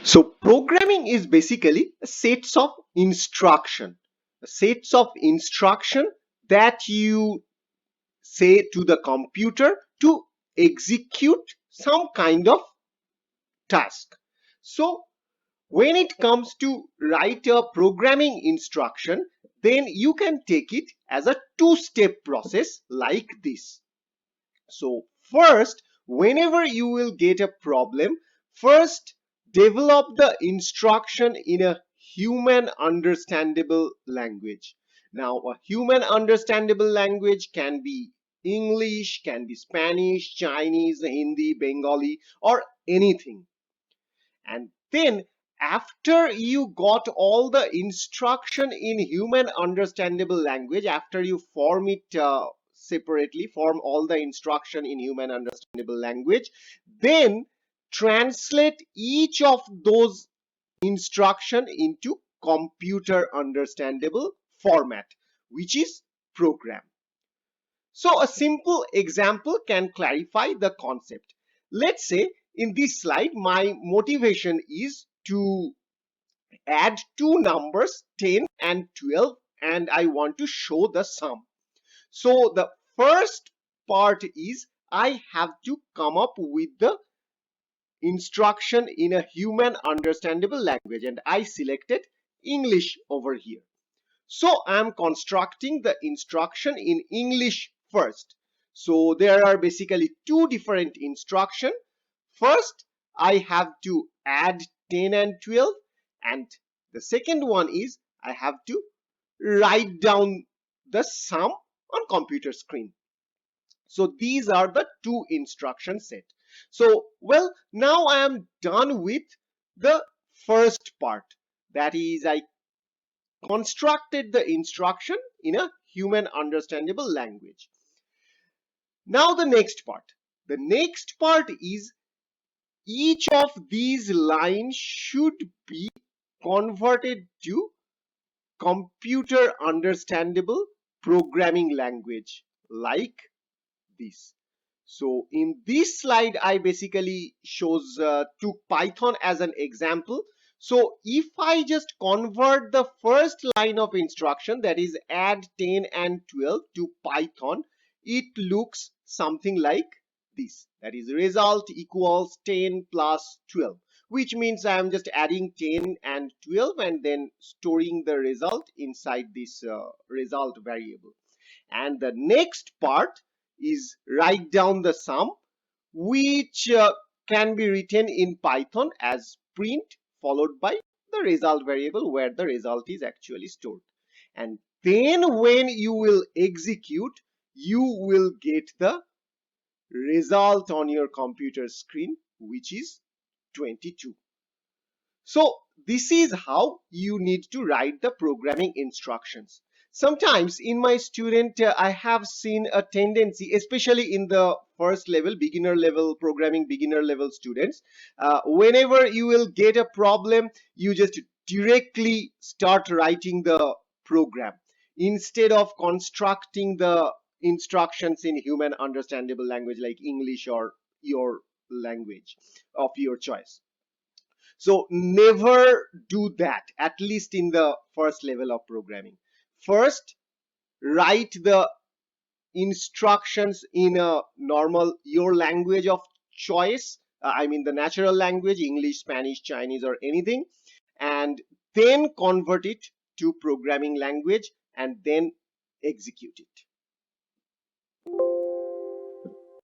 So programming is basically a sets of instruction that you say to the computer to execute some kind of task. So when it comes to write a programming instruction, then you can take it as a two-step process like this. So first, whenever you will get a problem, first develop the instruction in a human understandable language. Now, a human understandable language can be English, can be Spanish, Chinese, Hindi, Bengali, or anything. And then after you got all the instruction in human understandable language, after you form it separately, form all the instruction in human understandable language, then translate each of those instruction into computer understandable format, which is program. So a simple example can clarify the concept. Let's say in this slide, my motivation is to add two numbers 10 and 12, and I want to show the sum. So the first part is I have to come up with the instruction in a human understandable language, and I selected English over here. So I'm constructing the instruction in English first. So there are basically two different instruction. First, I have to add 10 and 12, and the second one is I have to write down the sum on computer screen. So these are the two instruction set. So well, now I am done with the first part. That is, I constructed the instruction in a human understandable language. Now the next part. The next part is each of these lines should be converted to computer understandable programming language like this. So in this slide, I basically took Python as an example. So if I just convert the first line of instruction, that is add 10 and 12 to Python, it looks something like this. That is result equals 10 plus 12, which means I am just adding 10 and 12 and then storing the result inside this result variable. And the next part is write down the sum, which can be written in Python as print followed by the result variable where the result is actually stored. And then when you will execute, you will get the result on your computer screen, which is 22. So this is how you need to write the programming instructions. Sometimes in my student, I have seen a tendency, especially in the first level, beginner level programming, beginner level students, whenever you will get a problem, you just directly start writing the program instead of constructing the instructions in human understandable language like English or your language of your choice. So never do that, at least in the first level of programming. First, write the instructions in a normal, your language of choice. I mean the natural language, English, Spanish, Chinese, or anything. And then convert it to programming language and then execute it.